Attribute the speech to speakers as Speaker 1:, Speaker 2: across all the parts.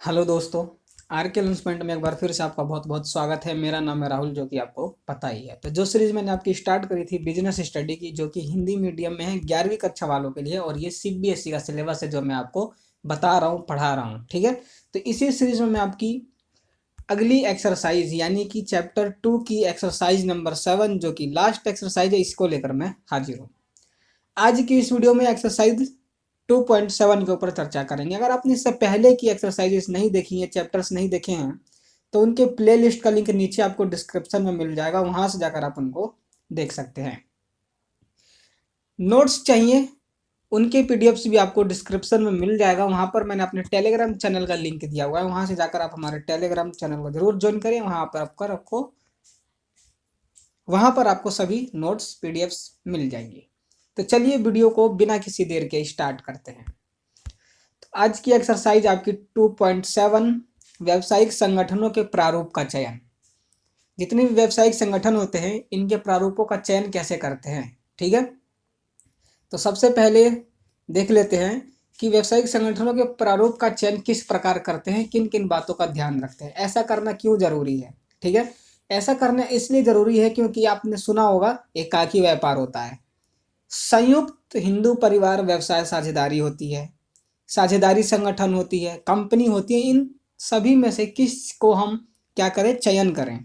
Speaker 1: Hello दोस्तों। Are के लॉन्चमेंट में एक बार फिर से आपका बहुत बहुत स्वागत है। मेरा नाम है राहुल, जो कि आपको पता ही है। तो जो सीरीज मैंने आपकी स्टार्ट करी थी बिजनेस स्टडी की, जो कि हिंदी मीडियम में है 11वीं कक्षा वालों के लिए, और ये सीबीएसई का सिलेबस है जो मैं आपको बता रहा हूँ, पढ़ा रहा हूँ। ठीक है। तो इसी सीरीज में मैं आपकी अगली एक्सरसाइज यानी कि चैप्टर 2 की एक्सरसाइज नंबर 7, जो कि लास्ट एक्सरसाइज है, इसको लेकर मैं हाजिर हूँ। आज की इस वीडियो में एक्सरसाइज 2.7 के ऊपर चर्चा करेंगे। अगर आपने इससे पहले की एक्सरसाइजेस नहीं देखी है, चैप्टर्स नहीं देखे हैं, तो उनके प्लेलिस्ट का लिंक नीचे आपको डिस्क्रिप्शन में मिल जाएगा, वहां से जाकर आप उनको देख सकते हैं। नोट्स चाहिए, उनके पीडीएफ्स भी आपको डिस्क्रिप्शन में मिल जाएगा। वहां पर मैंने अपने टेलीग्राम चैनल का लिंक दिया हुआ है, वहां से जाकर आप हमारे टेलीग्राम चैनल को जरूर ज्वाइन करें। वहां पर आपको सभी नोट्स पीडीएफ्स मिल जाएंगे। तो चलिए वीडियो को बिना किसी देर के स्टार्ट करते हैं। तो आज की एक्सरसाइज आपकी 2.7, व्यावसायिक संगठनों के प्रारूप का चयन। जितने भी व्यावसायिक संगठन होते हैं, इनके प्रारूपों का चयन कैसे करते हैं। ठीक है। तो सबसे पहले देख लेते हैं कि व्यावसायिक संगठनों के प्रारूप का चयन किस प्रकार करते हैं, किन किन बातों का ध्यान रखते हैं, ऐसा करना क्यों जरूरी है। ठीक है। ऐसा करना इसलिए जरूरी है क्योंकि आपने सुना होगा एकाकी व्यापार होता है, संयुक्त हिंदू परिवार व्यवसाय साझेदारी होती है, साझेदारी संगठन होती है, कंपनी होती है। इन सभी में से किस को हम क्या करें, चयन करें।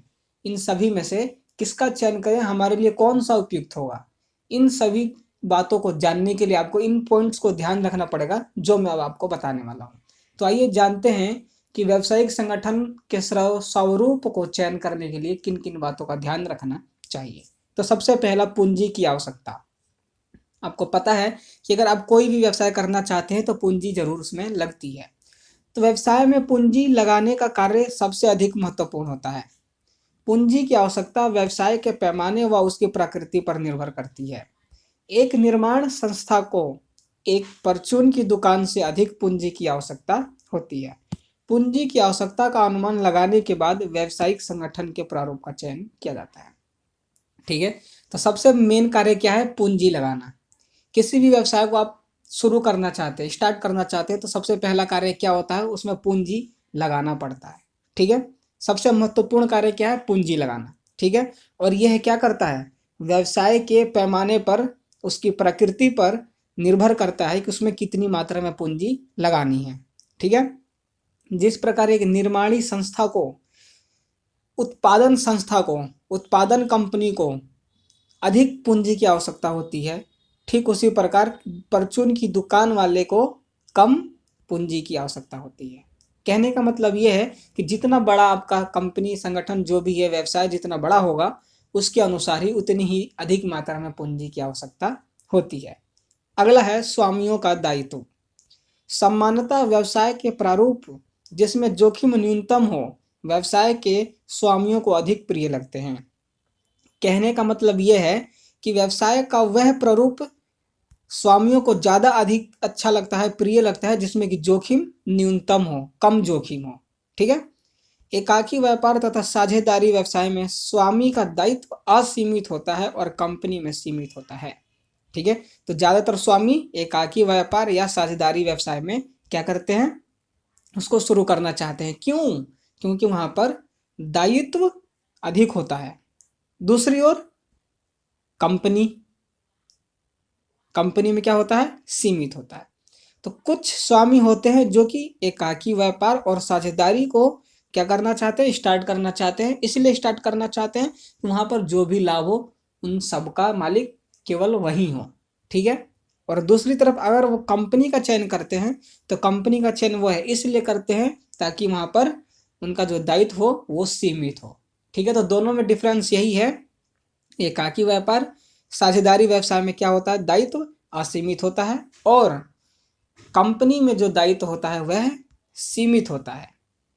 Speaker 1: इन सभी में से किसका चयन करें, हमारे लिए कौन सा उपयुक्त होगा। इन सभी बातों को जानने के लिए आपको इन पॉइंट्स को ध्यान रखना पड़ेगा, जो मैं अब आपको बताने वाला हूँ। तो आइए जानते हैं कि व्यावसायिक संगठन के स्वरूप को चयन करने के लिए किन किन बातों का ध्यान रखना चाहिए। तो सबसे पहला, पूंजी की आवश्यकता। आपको पता है कि अगर आप कोई भी व्यवसाय करना चाहते हैं तो पूंजी जरूर उसमें लगती है। तो व्यवसाय में पूंजी लगाने का कार्य सबसे अधिक महत्वपूर्ण होता है। पूंजी की आवश्यकता व्यवसाय के पैमाने व उसकी प्रकृति पर निर्भर करती है। एक निर्माण संस्था को एक परचून की दुकान से अधिक पूंजी की आवश्यकता होती है। पूंजी की आवश्यकता का अनुमान लगाने के बाद व्यावसायिक संगठन के प्रारूप का चयन किया जाता है। ठीक है। तो सबसे मेन कार्य क्या है, पूंजी लगाना। किसी भी व्यवसाय को आप शुरू करना चाहते हैं, स्टार्ट करना चाहते हैं, तो सबसे पहला कार्य क्या होता है, उसमें पूंजी लगाना पड़ता है। ठीक है। सबसे महत्वपूर्ण कार्य क्या है, पूंजी लगाना। ठीक है। और यह क्या करता है, व्यवसाय के पैमाने पर, उसकी प्रकृति पर निर्भर करता है कि उसमें कितनी मात्रा में पूंजी लगानी है। ठीक है। जिस प्रकार एक निर्माणी संस्था को, उत्पादन संस्था को, उत्पादन कंपनी को अधिक पूंजी की आवश्यकता होती है, ठीक उसी प्रकार परचून की दुकान वाले को कम पूंजी की आवश्यकता होती है। कहने का मतलब यह है कि जितना बड़ा आपका कंपनी, संगठन, जो भी है, व्यवसाय जितना बड़ा होगा, उसके अनुसार ही उतनी ही अधिक मात्रा में पूंजी की आवश्यकता होती है। अगला है स्वामियों का दायित्व। सामान्यतः व्यवसाय के प्रारूप जिसमें जोखिम न्यूनतम हो, व्यवसाय के स्वामियों को अधिक प्रिय लगते हैं। कहने का मतलब यह है कि व्यवसाय का वह प्रारूप स्वामियों को ज्यादा अधिक अच्छा लगता है, प्रिय लगता है, जिसमें कि जोखिम न्यूनतम हो, कम जोखिम हो। ठीक है। एकाकी व्यापार तथा साझेदारी व्यवसाय में स्वामी का दायित्व असीमित होता है और कंपनी में सीमित होता है। ठीक है। तो ज्यादातर स्वामी एकाकी व्यापार या साझेदारी व्यवसाय में क्या करते हैं, उसको शुरू करना चाहते हैं। क्यों? क्योंकि वहां पर दायित्व अधिक होता है। दूसरी ओर कंपनी, कंपनी में क्या होता है, सीमित होता है। तो कुछ स्वामी होते हैं जो कि एकाकी व्यापार और साझेदारी को क्या करना चाहते हैं, स्टार्ट करना चाहते हैं। इसलिए स्टार्ट करना चाहते हैं वहां पर जो भी लाभ हो, उन सबका मालिक केवल वही हो। ठीक है। और दूसरी तरफ अगर वो कंपनी का चयन करते हैं, तो कंपनी का चयन वो है इसलिए करते हैं ताकि वहां पर उनका जो दायित्व हो वो सीमित हो। ठीक है। तो दोनों में डिफरेंस यही है। एकाकी व्यापार, साझेदारी व्यवसाय में क्या होता है, दायित्व असीमित होता है, और कंपनी में जो दायित्व होता है वह सीमित होता है।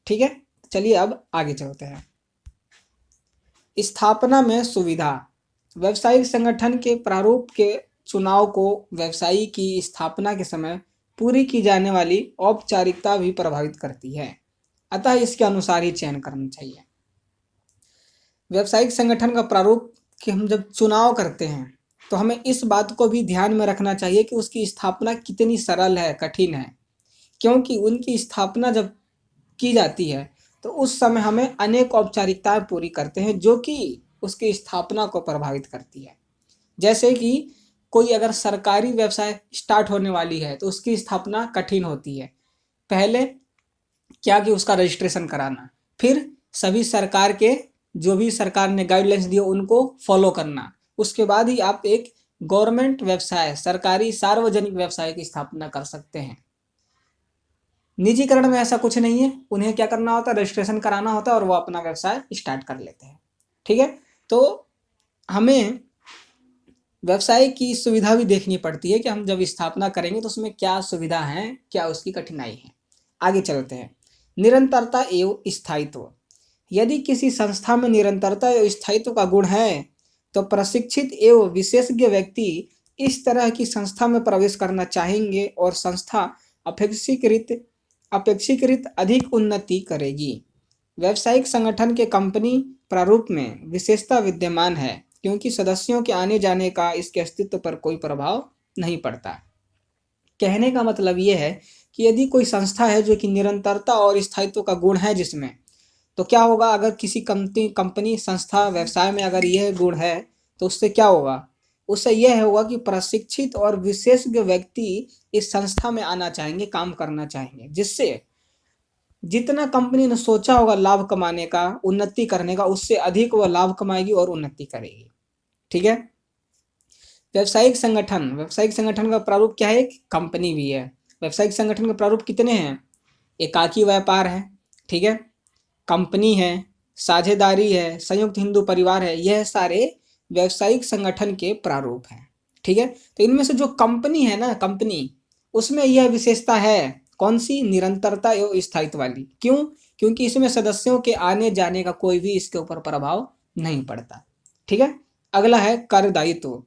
Speaker 1: ठीक है। चलिए अब आगे चलते हैं। स्थापना में सुविधा। व्यवसायिक संगठन के प्रारूप के चुनाव को व्यवसायी की स्थापना के समय पूरी की जाने वाली औपचारिकता भी प्रभावित करती है, अतः इसके अनुसार ही चयन करना चाहिए। व्यावसायिक संगठन का प्रारूप कि हम जब चुनाव करते हैं तो हमें इस बात को भी ध्यान में रखना चाहिए कि उसकी स्थापना कितनी सरल है, कठिन है। क्योंकि उनकी स्थापना जब की जाती है तो उस समय हमें अनेक औपचारिकताएं पूरी करते हैं जो कि उसकी स्थापना को प्रभावित करती है। जैसे कि कोई अगर सरकारी व्यवसाय स्टार्ट होने वाली है तो उसकी स्थापना कठिन होती है। पहले क्या कि उसका रजिस्ट्रेशन कराना, फिर सभी सरकार के जो भी सरकार ने गाइडलाइंस दिए उनको फॉलो करना, उसके बाद ही आप एक गवर्नमेंट व्यवसाय, सरकारी सार्वजनिक व्यवसाय की स्थापना कर सकते हैं। निजीकरण में ऐसा कुछ नहीं है, उन्हें क्या करना होता है, रजिस्ट्रेशन कराना होता है और वो अपना व्यवसाय स्टार्ट कर लेते हैं। ठीक है, तो हमें व्यवसाय की सुविधा भी देखनी पड़ती है कि हम जब स्थापना करेंगे तो उसमें क्या सुविधा है, क्या उसकी कठिनाई है। आगे चलते हैं। निरंतरता एवं स्थायित्व। यदि किसी संस्था में निरंतरता एवं स्थायित्व का गुण है तो प्रशिक्षित एवं विशेषज्ञ व्यक्ति इस तरह की संस्था में प्रवेश करना चाहेंगे और संस्था अपेक्षाकृत अधिक उन्नति करेगी। व्यावसायिक संगठन के कंपनी प्रारूप में विशेषता विद्यमान है क्योंकि सदस्यों के आने जाने का इसके अस्तित्व पर कोई प्रभाव नहीं पड़ता। कहने का मतलब ये है कि यदि कोई संस्था है जो कि निरंतरता और स्थायित्व का गुण है जिसमें, तो क्या होगा, अगर किसी कंपनी संस्था व्यवसाय में अगर यह गुण है तो उससे क्या होगा, उससे यह होगा कि प्रशिक्षित और विशेषज्ञ व्यक्ति इस संस्था में आना चाहेंगे, काम करना चाहेंगे, जिससे जितना कंपनी ने सोचा होगा लाभ कमाने का, उन्नति करने का, उससे अधिक वह लाभ कमाएगी और उन्नति करेगी। ठीक है। व्यावसायिक संगठन का प्रारूप क्या है, एक कंपनी भी है। व्यावसायिक संगठन के प्रारूप कितने हैं, एकाकी व्यापार है, ठीक है, कंपनी है, साझेदारी है, संयुक्त हिंदू परिवार है, यह सारे व्यावसायिक संगठन के प्रारूप हैं। ठीक है, तो इनमें से जो कंपनी है ना, कंपनी, उसमें यह विशेषता है, कौन सी, निरंतरता एवं स्थायित्व वाली। क्यों, क्योंकि इसमें सदस्यों के आने जाने का कोई भी इसके ऊपर प्रभाव नहीं पड़ता। ठीक है। अगला है कर दायित्व।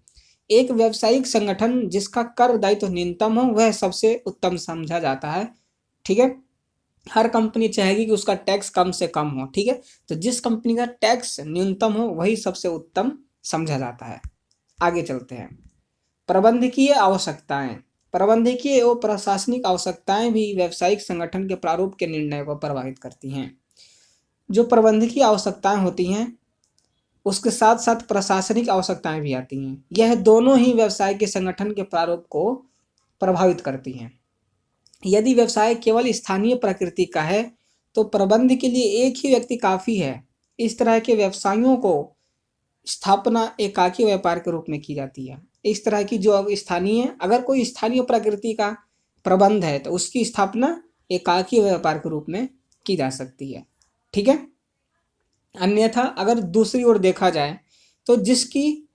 Speaker 1: एक व्यावसायिक संगठन जिसका कर दायित्व न्यूनतम हो वह सबसे उत्तम समझा जाता है। ठीक है, हर कंपनी चाहेगी कि उसका टैक्स कम से कम हो। ठीक है, तो जिस कंपनी का टैक्स न्यूनतम हो वही सबसे उत्तम समझा जाता है। आगे चलते हैं। प्रबंधकीय आवश्यकताएं। प्रबंधकीय एवं प्रशासनिक आवश्यकताएं भी व्यावसायिक संगठन के प्रारूप के निर्णय को प्रभावित करती हैं। जो प्रबंधकीय आवश्यकताएं होती हैं उसके साथ साथ प्रशासनिक आवश्यकताएं भी आती हैं। यह दोनों ही व्यवसाय के संगठन के प्रारूप को प्रभावित करती हैं। यदि व्यवसाय केवल स्थानीय प्रकृति का है तो प्रबंध के लिए एक ही व्यक्ति काफी है। इस तरह के व्यवसायों को स्थापना एकाकी व्यापार के रूप में की जाती है। इस तरह की जो स्थानीय, अगर कोई स्थानीय प्रकृति का प्रबंध है तो उसकी स्थापना एकाकी व्यापार के रूप में की जा सकती है। ठीक है। अन्यथा अगर दूसरी ओर देखा जाए तो जिसकी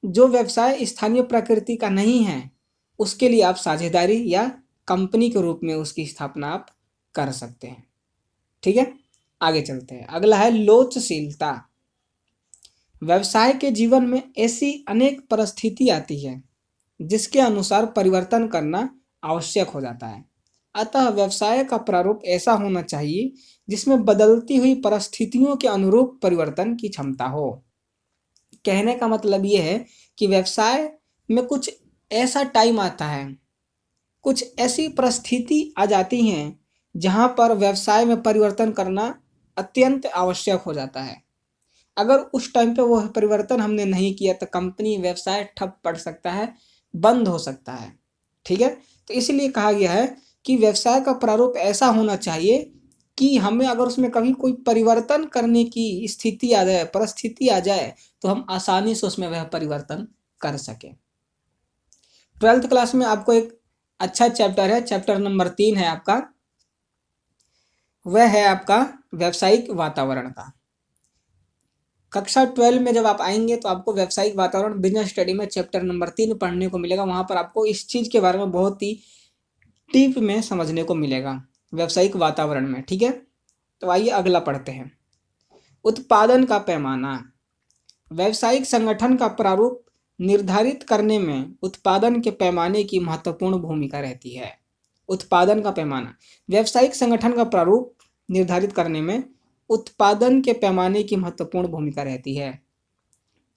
Speaker 1: जो व्यवसाय स्थानीय प्रकृति का नहीं है उसके लिए आप साझेदारी या कंपनी के रूप में उसकी स्थापना आप कर सकते हैं। ठीक है, आगे चलते हैं। अगला है लोचशीलता। व्यवसाय के जीवन में ऐसी अनेक परिस्थिति आती है जिसके अनुसार परिवर्तन करना आवश्यक हो जाता है। अतः व्यवसाय का प्रारूप ऐसा होना चाहिए जिसमें बदलती हुई परिस्थितियों के अनुरूप परिवर्तन की क्षमता हो। कहने का मतलब ये है कि व्यवसाय में कुछ ऐसा टाइम आता है, कुछ ऐसी परिस्थिति आ जाती हैं जहां पर व्यवसाय में परिवर्तन करना अत्यंत आवश्यक हो जाता है। अगर उस टाइम पे वो परिवर्तन हमने नहीं किया तो कंपनी, व्यवसाय ठप पड़ सकता है, बंद हो सकता है। ठीक है, तो इसलिए कहा गया है कि व्यवसाय का प्रारूप ऐसा होना चाहिए कि हमें अगर उसमें कभी कोई परिवर्तन करने की स्थिति आ जाए, परिस्थिति आ जाए, तो हम आसानी से उसमें वह परिवर्तन कर सकें। 12th क्लास में आपको एक अच्छा चैप्टर है, चैप्टर नंबर 3 है आपका, वह है आपका व्यावसायिक वातावरण का। कक्षा 12 में जब आप आएंगे तो आपको व्यावसायिक वातावरण बिजनेस स्टडी में चैप्टर नंबर 3 पढ़ने को मिलेगा। वहां पर आपको इस चीज के बारे में बहुत ही डीप में समझने को मिलेगा व्यावसायिक वातावरण में। ठीक है, तो आइए अगला पढ़ते हैं। उत्पादन का पैमाना। व्यावसायिक संगठन का प्रारूप निर्धारित करने में उत्पादन के पैमाने की महत्वपूर्ण भूमिका रहती है। उत्पादन का पैमाना, व्यावसायिक संगठन का प्रारूप निर्धारित करने में उत्पादन के पैमाने की महत्वपूर्ण भूमिका रहती है।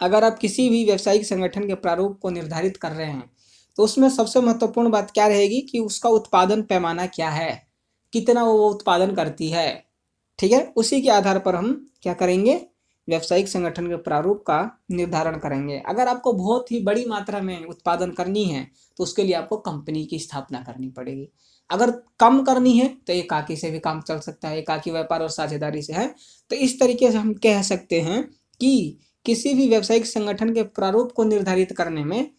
Speaker 1: अगर आप किसी भी व्यावसायिक संगठन के प्रारूप को निर्धारित कर रहे हैं तो उसमें सबसे महत्वपूर्ण बात क्या रहेगी कि उसका उत्पादन पैमाना क्या है, कितना वो उत्पादन करती है, ठीक है। उसी के आधार पर हम क्या करेंगे, व्यावसायिक संगठन के प्रारूप का निर्धारण करेंगे। अगर आपको बहुत ही बड़ी मात्रा में उत्पादन करनी है तो उसके लिए आपको कंपनी की स्थापना करनी पड़ेगी। अगर कम करनी है तो एकाकी से भी काम चल सकता है, एकाकी व्यापार और साझेदारी से है। तो इस तरीके से हम कह सकते हैं कि किसी भी व्यावसायिक संगठन के प्रारूप को निर्धारित करने में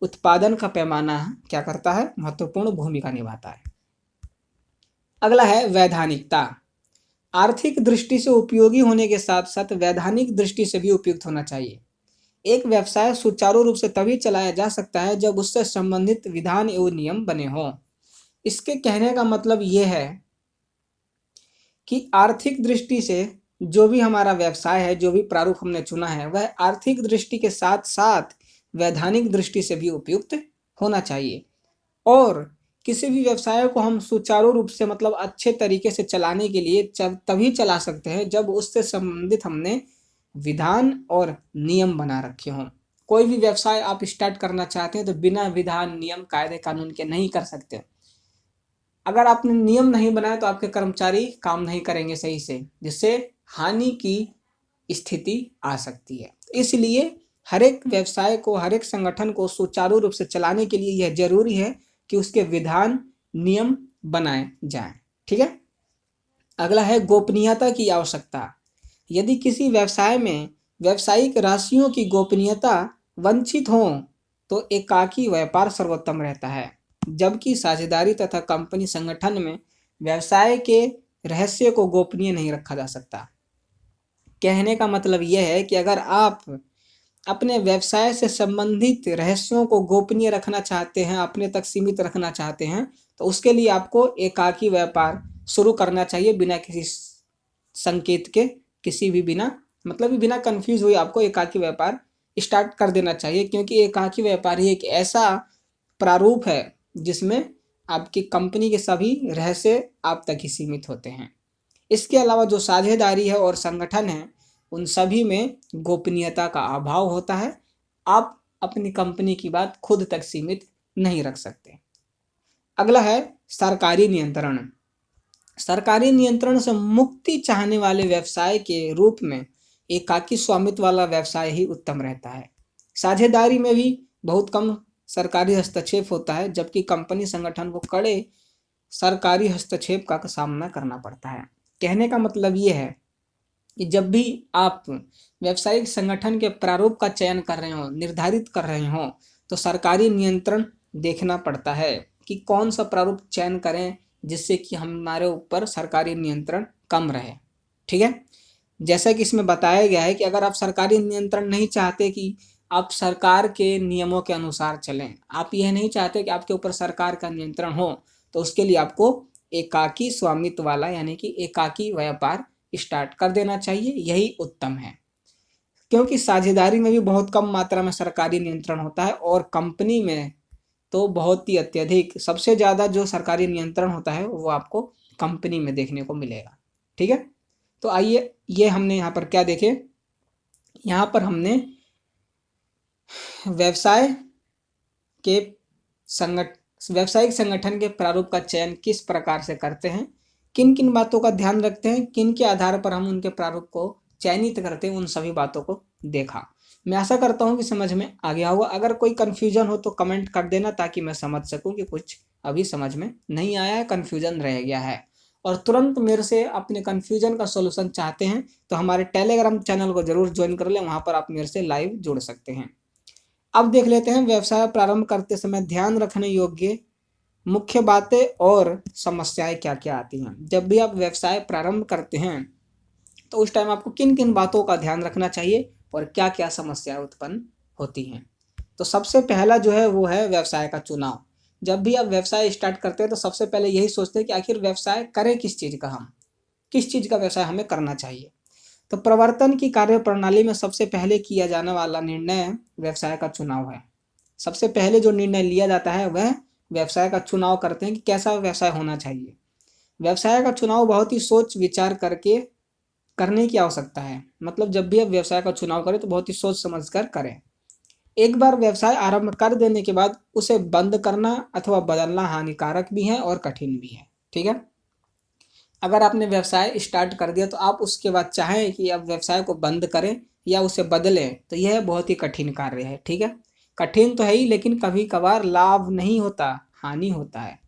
Speaker 1: उत्पादन का पैमाना क्या करता है, महत्वपूर्ण भूमिका निभाता है। अगला है वैधानिकता। आर्थिक दृष्टि से उपयोगी होने के साथ साथ वैधानिक दृष्टि से भी उपयुक्त होना चाहिए। एक व्यवसाय सुचारू रूप से तभी चलाया जा सकता है जब उससे संबंधित विधान एवं नियम बने हों। इसके कहने का मतलब ये है कि आर्थिक दृष्टि से जो भी हमारा व्यवसाय है, जो भी प्रारूप हमने चुना है, वह आर्थिक दृष्टि के साथ साथ वैधानिक दृष्टि से भी उपयुक्त होना चाहिए। और किसी भी व्यवसाय को हम सुचारू रूप से मतलब अच्छे तरीके से चलाने के लिए तभी चला सकते हैं जब उससे संबंधित हमने विधान और नियम बना रखे हों। कोई भी व्यवसाय आप स्टार्ट करना चाहते हैं तो बिना विधान, नियम, कायदे कानून के नहीं कर सकते। अगर आपने नियम नहीं बनाया तो आपके कर्मचारी काम नहीं करेंगे सही से, जिससे हानि की स्थिति आ सकती है। इसलिए हर एक व्यवसाय को, हर एक संगठन को सुचारू रूप से चलाने के लिए यह जरूरी है कि उसके विधान, नियम बनाए जाएं, ठीक है। अगला है गोपनीयता की आवश्यकता। यदि किसी व्यवसाय में व्यावसायिक राशियों की गोपनीयता वंचित हो तो एकाकी व्यापार सर्वोत्तम रहता है, जबकि साझेदारी तथा कंपनी संगठन में व्यवसाय के रहस्य को गोपनीय नहीं रखा जा सकता। कहने का मतलब यह है कि अगर आप अपने व्यवसाय से संबंधित रहस्यों को गोपनीय रखना चाहते हैं, अपने तक सीमित रखना चाहते हैं, तो उसके लिए आपको एकाकी व्यापार शुरू करना चाहिए, बिना किसी संकेत के, किसी भी बिना मतलब बिना कंफ्यूज हुए आपको एकाकी व्यापार स्टार्ट कर देना चाहिए। क्योंकि एकाकी व्यापार ही एक ऐसा प्रारूप है जिसमें आपकी कंपनी के सभी रहस्य आप तक ही सीमित होते हैं। इसके अलावा जो साझेदारी है और संगठन है, उन सभी में गोपनीयता का अभाव होता है। आप अपनी कंपनी की बात खुद तक सीमित नहीं रख सकते। अगला है सरकारी नियंत्रण। सरकारी नियंत्रण से मुक्ति चाहने वाले व्यवसाय के रूप में एकाकी स्वामित्व वाला व्यवसाय ही उत्तम रहता है। साझेदारी में भी बहुत कम सरकारी हस्तक्षेप होता है, जबकि कंपनी संगठन को कड़े सरकारी हस्तक्षेप का सामना करना पड़ता है। कहने का मतलब ये है कि जब भी आप व्यावसायिक संगठन के प्रारूप का चयन कर रहे हो, निर्धारित कर रहे हो, तो सरकारी नियंत्रण देखना पड़ता है कि कौन सा प्रारूप चयन करें जिससे कि हमारे ऊपर सरकारी नियंत्रण कम रहे, ठीक है। जैसा कि इसमें बताया गया है कि अगर आप सरकारी नियंत्रण नहीं चाहते कि आप सरकार के नियमों के अनुसार चलें, आप यह नहीं चाहते कि आपके ऊपर सरकार का नियंत्रण हो, तो उसके लिए आपको एकाकी स्वामित्व वाला यानी कि एकाकी व्यापार स्टार्ट कर देना चाहिए, यही उत्तम है। क्योंकि साझेदारी में भी बहुत कम मात्रा में सरकारी नियंत्रण होता है और कंपनी में तो बहुत ही अत्यधिक, सबसे ज़्यादा जो सरकारी नियंत्रण होता है वो आपको कंपनी में देखने को मिलेगा, ठीक है। तो आइए, ये हमने यहाँ पर क्या देखे, यहाँ पर हमने व्यावसायिक संगठन के प्रारूप का चयन किस प्रकार से करते हैं, किन किन बातों का ध्यान रखते हैं, किन के आधार पर हम उनके प्रारूप को चयनित करते हैं, उन सभी बातों को देखा। मैं आशा करता हूँ कि समझ में आ गया होगा। अगर कोई कन्फ्यूजन हो तो कमेंट कर देना, ताकि मैं समझ सकूँ कि कुछ अभी समझ में नहीं आया है, कन्फ्यूजन रह गया है। और तुरंत मेरे से अपने कन्फ्यूजन का सोल्यूशन चाहते हैं तो हमारे टेलीग्राम चैनल को जरूर ज्वाइन कर लें, वहाँ पर आप मेरे से लाइव जुड़ सकते हैं। अब देख लेते हैं व्यवसाय प्रारंभ करते समय ध्यान रखने योग्य मुख्य बातें और समस्याएं क्या क्या आती हैं। जब भी आप व्यवसाय प्रारंभ करते हैं तो उस टाइम आपको किन किन बातों का ध्यान रखना चाहिए और क्या क्या समस्याएं उत्पन्न होती हैं। तो सबसे पहला जो है वो है व्यवसाय का चुनाव। जब भी आप व्यवसाय स्टार्ट करते हैं तो सबसे पहले यही सोचते हैं कि आखिर व्यवसाय करें किस चीज़ का, हम किस चीज़ का व्यवसाय हमें करना चाहिए। तो प्रवर्तन की कार्य प्रणाली में सबसे पहले किया जाने वाला निर्णय व्यवसाय का चुनाव है। सबसे पहले जो निर्णय लिया जाता है वह व्यवसाय का चुनाव करते हैं कि कैसा व्यवसाय होना चाहिए। व्यवसाय का चुनाव बहुत ही सोच विचार करके करने की आवश्यकता है। मतलब जब भी आप व्यवसाय का चुनाव करें तो बहुत ही सोच समझ कर करें। एक बार व्यवसाय आरंभ कर देने के बाद उसे बंद करना अथवा बदलना हानिकारक भी है और कठिन भी है, ठीक है। अगर आपने व्यवसाय स्टार्ट कर दिया तो आप उसके बाद चाहें कि अब व्यवसाय को बंद करें या उसे बदलें, तो यह बहुत ही कठिन कार्य है। ठीक है, कठिन तो है ही, लेकिन कभी कभार लाभ नहीं होता, हानि होता है।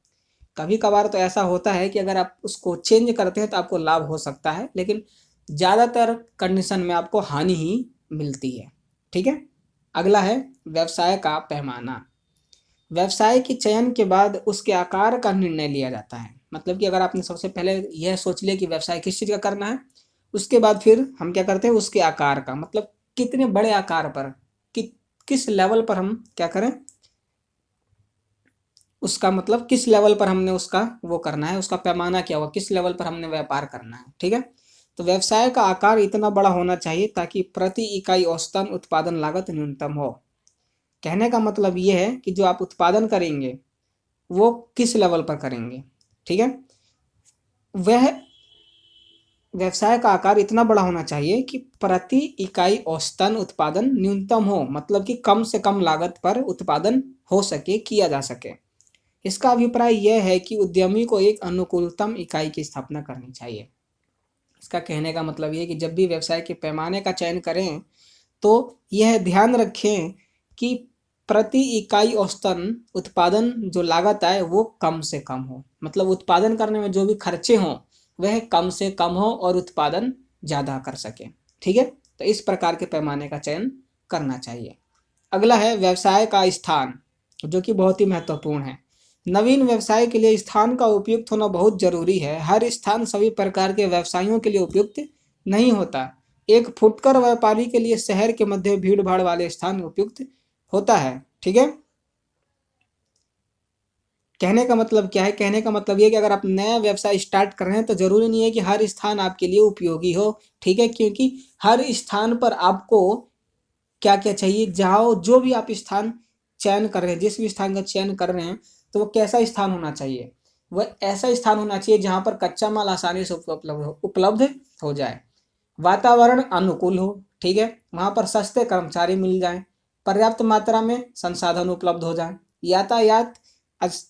Speaker 1: कभी कभार तो ऐसा होता है कि अगर आप उसको चेंज करते हैं तो आपको लाभ हो सकता है, लेकिन ज़्यादातर कंडीशन में आपको हानि ही मिलती है। ठीक है, अगला है व्यवसाय का पैमाना। व्यवसाय के चयन के बाद उसके आकार का निर्णय लिया जाता है। मतलब कि अगर आपने सबसे पहले यह सोच लिया कि व्यवसाय किस चीज़ का करना है, उसके बाद फिर हम क्या करते हैं, उसके आकार का, मतलब कितने बड़े आकार पर, कि किस लेवल पर हम क्या करें, उसका मतलब किस लेवल पर हमने उसका वो करना है, उसका पैमाना क्या हुआ, किस लेवल पर हमने व्यापार करना है। ठीक है, तो व्यवसाय का आकार इतना बड़ा होना चाहिए ताकि प्रति इकाई औसतन उत्पादन लागत न्यूनतम हो। कहने का मतलब ये है कि जो आप उत्पादन करेंगे वो किस लेवल पर करेंगे। ठीक है, वह व्यवसाय का आकार इतना बड़ा होना चाहिए कि प्रति इकाई औसतन उत्पादन न्यूनतम हो, मतलब कि कम से कम लागत पर उत्पादन हो सके, किया जा सके। इसका अभिप्राय यह है कि उद्यमी को एक अनुकूलतम इकाई की स्थापना करनी चाहिए। इसका कहने का मतलब ये है कि जब भी व्यवसाय के पैमाने का चयन करें तो यह ध्यान रखें कि प्रति इकाई औसतन उत्पादन जो लागत आए वो कम से कम हो, मतलब उत्पादन करने में जो भी खर्चे हों वह कम से कम हो और उत्पादन ज़्यादा कर सके। ठीक है, तो इस प्रकार के पैमाने का चयन करना चाहिए। अगला है व्यवसाय का स्थान, जो कि बहुत ही महत्वपूर्ण है। नवीन व्यवसाय के लिए स्थान का उपयुक्त होना बहुत जरूरी है। हर स्थान सभी प्रकार के व्यवसायों के लिए उपयुक्त नहीं होता। एक फुटकर व्यापारी के लिए शहर के मध्य भीड़ भाड़ वाले स्थान उपयुक्त होता है। ठीक है, कहने का मतलब क्या है, कहने का मतलब ये कि अगर आप नया व्यवसाय स्टार्ट कर रहे हैं तो जरूरी नहीं है कि हर स्थान आपके लिए उपयोगी हो। ठीक है, क्योंकि हर स्थान पर आपको क्या क्या चाहिए, जहाँ जो भी आप स्थान चयन कर रहे हैं, जिस भी स्थान का चयन कर रहे हैं, तो वो कैसा स्थान होना चाहिए, वह ऐसा स्थान होना चाहिए जहाँ पर कच्चा माल आसानी से उपलब्ध हो जाए, वातावरण अनुकूल हो। ठीक है, वहाँ पर सस्ते कर्मचारी मिल जाएं, पर्याप्त मात्रा में संसाधन उपलब्ध हो जाए, यातायात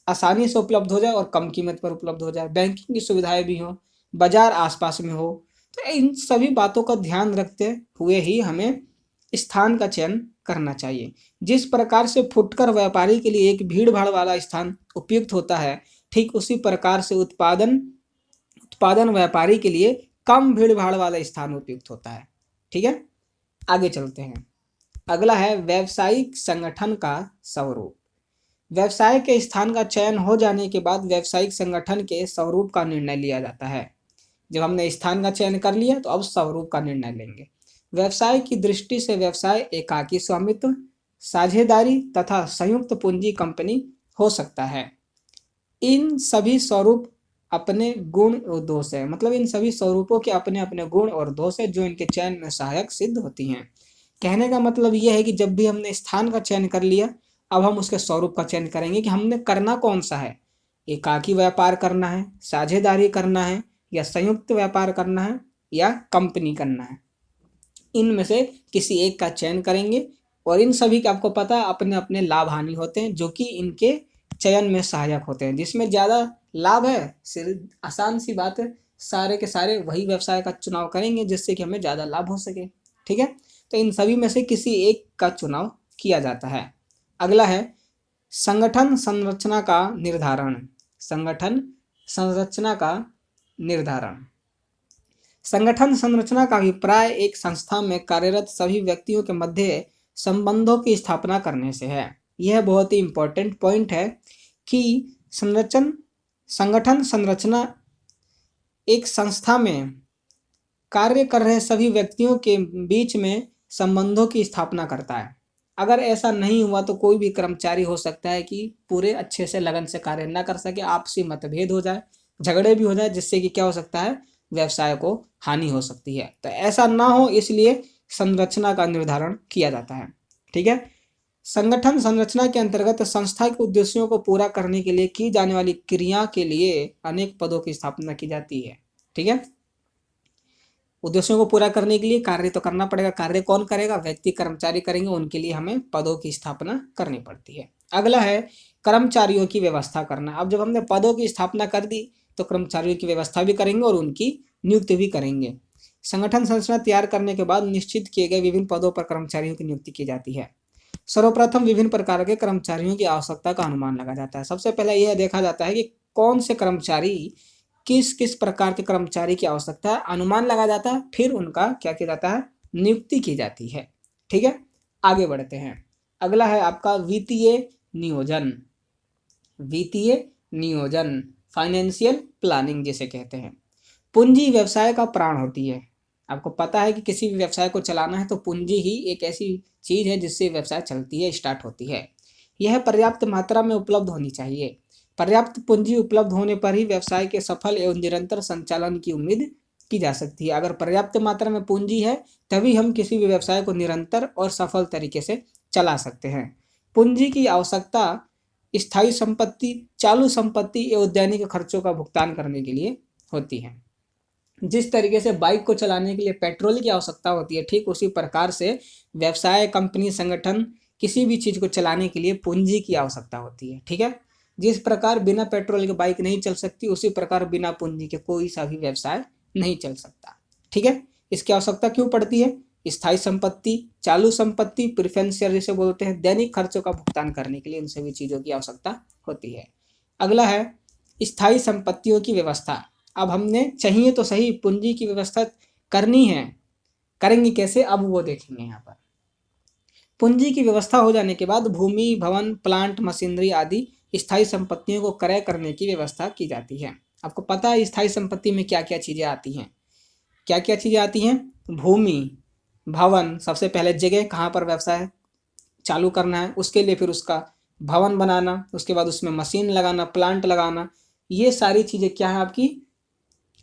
Speaker 1: आसानी से उपलब्ध हो जाए और कम कीमत पर उपलब्ध हो जाए, बैंकिंग की सुविधाएं भी हो, बाजार आसपास में हो। तो इन सभी बातों का ध्यान रखते हुए ही हमें स्थान का चयन करना चाहिए। जिस प्रकार से फुटकर व्यापारी के लिए एक भीड़ भाड़ वाला स्थान उपयुक्त होता है, ठीक उसी प्रकार से उत्पादन व्यापारी के लिए कम भीड़ भाड़ वाला स्थान उपयुक्त होता है। ठीक है, आगे चलते हैं। अगला है व्यावसायिक संगठन का स्वरूप। व्यवसाय के स्थान का चयन हो जाने के बाद व्यावसायिक संगठन के स्वरूप का निर्णय लिया जाता है। जब हमने स्थान का चयन कर लिया तो अब स्वरूप का निर्णय लेंगे। व्यवसाय की दृष्टि से व्यवसाय एकाकी स्वामित्व, साझेदारी तथा संयुक्त पूंजी कंपनी हो सकता है। इन सभी स्वरूप अपने गुण और दोष है, मतलब इन सभी स्वरूपों के अपने अपने गुण और दोष है जो इनके चयन में सहायक सिद्ध होती हैं। कहने का मतलब यह है कि जब भी हमने स्थान का चयन कर लिया, अब हम उसके स्वरूप का चयन करेंगे कि हमने करना कौन सा है, एकाकी व्यापार करना है, साझेदारी करना है, या संयुक्त व्यापार करना है, या कंपनी करना है। इनमें से किसी एक का चयन करेंगे और इन सभी के आपको पता है अपने अपने लाभ हानि होते हैं जो कि इनके चयन में सहायक होते हैं। जिसमें ज़्यादा लाभ है, सिर्फ आसान सी बात है, सारे के सारे वही व्यवसाय का चुनाव करेंगे जिससे कि हमें ज़्यादा लाभ हो सके। ठीक है, तो इन सभी में से किसी एक का चुनाव किया जाता है। अगला है संगठन संरचना का निर्धारण। संगठन संरचना का निर्धारण। संगठन संरचना का अभिप्राय एक संस्था में कार्यरत सभी व्यक्तियों के मध्य संबंधों की स्थापना करने से है। यह बहुत ही इंपॉर्टेंट पॉइंट है कि संगठन संरचना एक संस्था में कार्य कर रहे सभी व्यक्तियों के बीच में संबंधों की स्थापना करता है। अगर ऐसा नहीं हुआ तो कोई भी कर्मचारी हो सकता है कि पूरे अच्छे से लगन से कार्य ना कर सके, आपसी मतभेद हो जाए, झगड़े भी हो जाए, जिससे कि क्या हो सकता है, व्यवसाय को हानि हो सकती है। तो ऐसा ना हो इसलिए संरचना का निर्धारण किया जाता है। ठीक है, संगठन संरचना के अंतर्गत संस्था के उद्देश्यों को पूरा करने के लिए की जाने वाली क्रिया के लिए अनेक पदों की स्थापना की जाती है। ठीक है, उद्देश्यों को पूरा करने के लिए कार्य तो करना पड़ेगा। कार्य कौन करेगा, व्यक्ति कर्मचारी करेंगे, उनके लिए हमें पदों की स्थापना करनी पड़ती है। अगला है कर्मचारियों की व्यवस्था करना। अब जब हमने पदों की स्थापना कर दी तो कर्मचारियों की व्यवस्था भी करेंगे और उनकी नियुक्ति भी करेंगे। संगठन संरचना तैयार करने के बाद निश्चित किए गए विभिन्न पदों पर कर्मचारियों की नियुक्ति की जाती है। सर्वप्रथम विभिन्न प्रकार के कर्मचारियों की आवश्यकता का अनुमान लगाया जाता है। सबसे पहले यह देखा जाता है कि कौन से कर्मचारी, किस किस प्रकार के कर्मचारी की आवश्यकता है, अनुमान लगाया जाता है, फिर उनका क्या किया जाता है, नियुक्ति की जाती है। ठीक है, आगे बढ़ते हैं। अगला है आपका वित्तीय नियोजन। वित्तीय नियोजन, फाइनेंशियल प्लानिंग जिसे कहते हैं। पूंजी व्यवसाय का प्राण होती है। आपको पता है कि किसी भी व्यवसाय को चलाना है तो पूंजी ही एक ऐसी चीज है जिससे व्यवसाय चलती है, स्टार्ट होती है। यह पर्याप्त मात्रा में उपलब्ध होनी चाहिए। पर्याप्त पूंजी उपलब्ध होने पर ही व्यवसाय के सफल एवं निरंतर संचालन की उम्मीद की जा सकती है। अगर पर्याप्त मात्रा में पूंजी है तभी हम किसी भी व्यवसाय को निरंतर और सफल तरीके से चला सकते हैं। पूंजी की आवश्यकता स्थायी संपत्ति, चालू संपत्ति एवं दैनिक खर्चों का भुगतान करने के लिए होती है। जिस तरीके से बाइक को चलाने के लिए पेट्रोल की आवश्यकता होती है, ठीक उसी प्रकार से व्यवसाय, कंपनी, संगठन, किसी भी चीज को चलाने के लिए पूंजी की आवश्यकता होती है। ठीक है, जिस प्रकार बिना पेट्रोल के बाइक नहीं चल सकती, उसी प्रकार बिना पूंजी के कोई सा भी व्यवसाय नहीं चल सकता। ठीक है, इसकी आवश्यकता क्यों पड़ती है? स्थायी संपत्ति, चालू संपत्ति, प्रिफरेंस शेयर जिसे बोलते हैं, दैनिक खर्चों का भुगतान करने के लिए इन सभी चीजों की आवश्यकता होती है। अगला है स्थायी संपत्तियों की व्यवस्था। अब हमने चाहिए तो सही पूंजी की व्यवस्था करनी है, करेंगे कैसे, अब वो देखेंगे। यहाँ पर पूंजी की व्यवस्था हो जाने के बाद भूमि, भवन, प्लांट, मशीनरी आदि स्थायी संपत्तियों को क्रय करने की व्यवस्था की जाती है। आपको पता है स्थायी संपत्ति में क्या क्या चीजें आती हैं? क्या क्या चीजें आती हैं? भूमि, भवन, सबसे पहले जगह कहाँ पर व्यवसाय चालू करना है उसके लिए, फिर उसका भवन बनाना, उसके बाद उसमें मशीन लगाना, प्लांट लगाना, ये सारी चीजें क्या है आपकी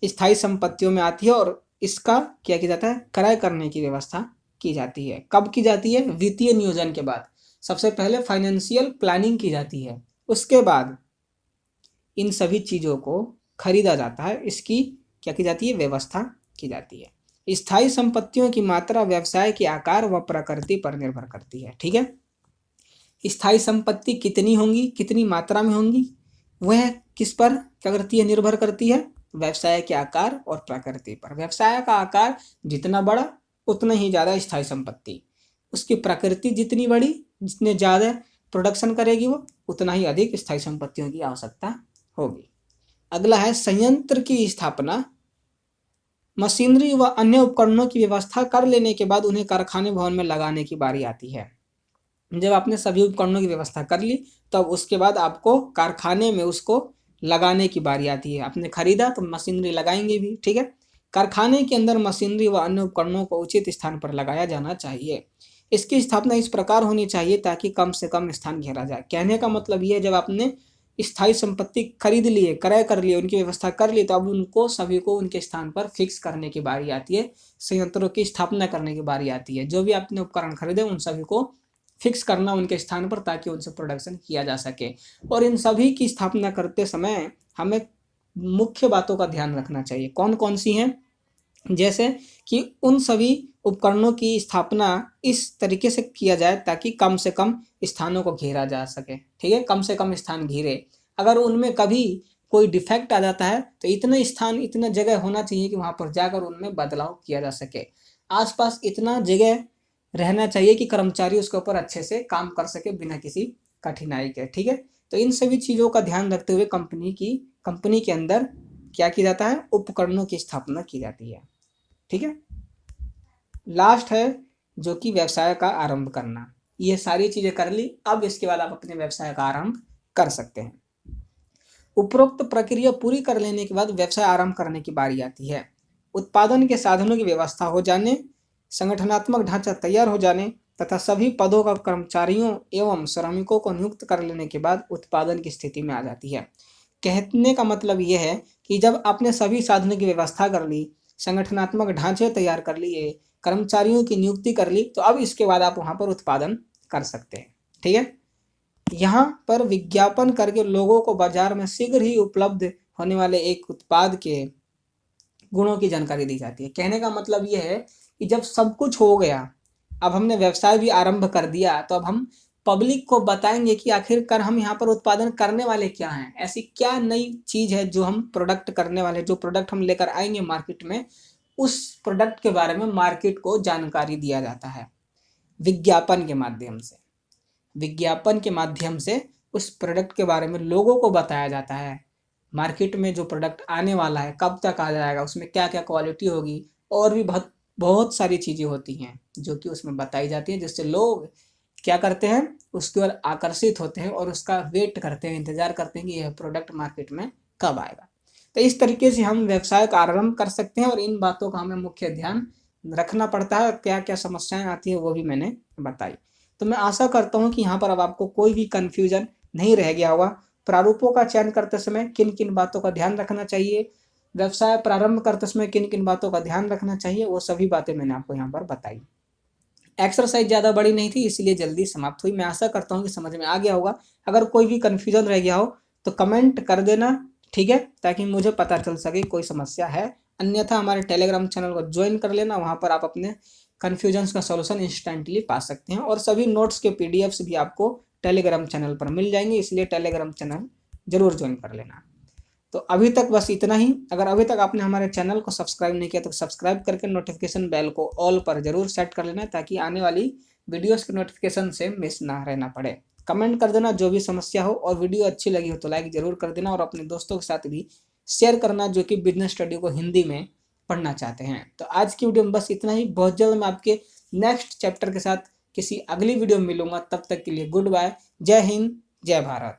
Speaker 1: स्थायी संपत्तियों में आती है। और इसका क्या किया जाता है? क्रय करने की व्यवस्था की जाती है। कब की जाती है? वित्तीय नियोजन के बाद। सबसे पहले फाइनेंशियल प्लानिंग की जाती है, उसके बाद इन सभी चीजों को खरीदा जाता है, इसकी क्या की जाती है? व्यवस्था की जाती है। स्थायी संपत्तियों की मात्रा व्यवसाय के आकार व प्रकृति पर निर्भर करती है। ठीक है, स्थायी संपत्ति कितनी होंगी, कितनी मात्रा में होंगी, वह किस पर क्या करती है? निर्भर करती है व्यवसाय के आकार और प्रकृति पर। व्यवसाय का आकार जितना बड़ा उतना ही ज्यादा स्थायी संपत्ति, उसकी प्रकृति जितनी बड़ी, जितने ज्यादा प्रोडक्शन करेगी वो, उतना ही अधिक स्थायी संपत्तियों की आवश्यकता होगी। अगला है संयंत्र की स्थापना। मशीनरी व अन्य उपकरणों की व्यवस्था कर लेने के बाद उन्हें कारखाने भवन में लगाने की बारी आती है। जब आपने सभी उपकरणों की व्यवस्था कर ली तब उसके बाद आपको कारखाने में उसको लगाने की बारी आती है। आपने खरीदा तो मशीनरी लगाएंगे भी। ठीक है, कारखाने के अंदर मशीनरी व अन्य उपकरणों को उचित स्थान पर लगाया जाना चाहिए। इसकी स्थापना इस प्रकार होनी चाहिए ताकि कम से कम स्थान घेरा जाए। कहने का मतलब ये है, जब आपने स्थायी संपत्ति खरीद लिए, क्रय कर लिए, उनकी व्यवस्था कर ली, तो अब उनको सभी को उनके स्थान पर फिक्स करने की बारी आती है, संयंत्रों की स्थापना करने की बारी आती है। जो भी आपने उपकरण खरीदे उन सभी को फिक्स करना उनके स्थान पर ताकि उनसे प्रोडक्शन किया जा सके। और इन सभी की स्थापना करते समय हमें मुख्य बातों का ध्यान रखना चाहिए। कौन कौन सी हैं? जैसे कि उन सभी उपकरणों की स्थापना इस तरीके से किया जाए ताकि कम से कम स्थानों को घेरा जा सके। ठीक है, कम से कम स्थान घिरे। अगर उनमें कभी कोई डिफेक्ट आ जाता है तो इतना स्थान, इतना जगह होना चाहिए कि वहां पर जाकर उनमें बदलाव किया जा सके। आसपास इतना जगह रहना चाहिए कि कर्मचारी उसके ऊपर अच्छे से काम कर सके बिना किसी कठिनाई के। ठीक है, तो इन सभी चीजों का ध्यान रखते हुए कंपनी के अंदर क्या किया जाता है? उपकरणों की स्थापना की जाती है। ठीक है, लास्ट है जो कि व्यवसाय का आरंभ करना। ये सारी चीजें कर ली, अब इसके बाद आप अपने व्यवसाय का आरंभ कर सकते हैं। उपरोक्त प्रक्रिया पूरी कर लेने के बाद व्यवसाय आरंभ करने की बारी आती है। उत्पादन के साधनों की व्यवस्था हो जाने, संगठनात्मक ढांचा तैयार हो जाने तथा सभी पदों का कर्मचारियों एवं श्रमिकों को नियुक्त कर लेने के बाद उत्पादन की स्थिति में आ जाती है। कहने का मतलब यह है कि जब आपने सभी साधनों की व्यवस्था कर ली, संगठनात्मक ढांचे तैयार कर लिए, कर्मचारियों की नियुक्ति कर ली, तो अब इसके बाद आप वहां पर उत्पादन कर सकते हैं। ठीक है, यहाँ पर विज्ञापन करके लोगों को बाजार में शीघ्र ही उपलब्ध होने वाले एक उत्पाद के गुणों की जानकारी दी जाती है। कहने का मतलब यह है कि जब सब कुछ हो गया, अब हमने व्यवसाय भी आरंभ कर दिया, तो अब हम पब्लिक को बताएंगे कि आखिरकार हम यहाँ पर उत्पादन करने वाले क्या हैं, ऐसी क्या नई चीज़ है जो हम प्रोडक्ट करने वाले, जो प्रोडक्ट हम लेकर आएंगे मार्केट में, उस प्रोडक्ट के बारे में मार्केट को जानकारी दिया जाता है विज्ञापन के माध्यम से। विज्ञापन के माध्यम से उस प्रोडक्ट के बारे में लोगों को बताया जाता है। मार्केट में जो प्रोडक्ट आने वाला है, कब तक आ जाएगा, उसमें क्या क्या क्वालिटी होगी, और भी बहुत बहुत सारी चीज़ें होती हैं जो कि उसमें बताई जाती हैं, जिससे लोग क्या करते हैं, उसकी ओर आकर्षित होते हैं और उसका वेट करते हैं, इंतजार करते हैं कि यह प्रोडक्ट मार्केट में कब आएगा। तो इस तरीके से हम व्यवसाय का आरंभ कर सकते हैं और इन बातों का हमें मुख्य ध्यान रखना पड़ता है। क्या क्या समस्याएं आती है वो भी मैंने बताई। तो मैं आशा करता हूँ कि यहाँ पर अब आपको कोई भी कन्फ्यूजन नहीं रह गया होगा। प्रारूपों का चयन करते समय किन किन बातों का ध्यान रखना चाहिए, व्यवसाय प्रारंभ करते समय किन किन बातों का ध्यान रखना चाहिए, वो सभी बातें मैंने आपको यहाँ पर बताई। एक्सरसाइज ज़्यादा बड़ी नहीं थी, इसलिए जल्दी समाप्त हुई। मैं आशा करता हूँ कि समझ में आ गया होगा। अगर कोई भी कन्फ्यूजन रह गया हो तो कमेंट कर देना, ठीक है, ताकि मुझे पता चल सके कोई समस्या है। अन्यथा हमारे टेलीग्राम चैनल को ज्वाइन कर लेना, वहाँ पर आप अपने कन्फ्यूजन्स का सॉल्यूशन इंस्टेंटली पा सकते हैं और सभी नोट्स के पीडीएफ्स भी आपको टेलीग्राम चैनल पर मिल जाएंगे, इसलिए टेलीग्राम चैनल जरूर ज्वाइन कर लेना। तो अभी तक बस इतना ही। अगर अभी तक आपने हमारे चैनल को सब्सक्राइब नहीं किया तो सब्सक्राइब करके नोटिफिकेशन बेल को ऑल पर जरूर सेट कर लेना, ताकि आने वाली वीडियोस के नोटिफिकेशन से मिस ना रहना पड़े। कमेंट कर देना जो भी समस्या हो, और वीडियो अच्छी लगी हो तो लाइक जरूर कर देना और अपने दोस्तों के साथ भी शेयर करना जो कि बिजनेस स्टडी को हिंदी में पढ़ना चाहते हैं। तो आज की वीडियो में बस इतना ही। बहुत जल्द मैं आपके नेक्स्ट चैप्टर के साथ किसी अगली वीडियो में मिलूंगा। तब तक के लिए गुड बाय। जय हिंद, जय भारत।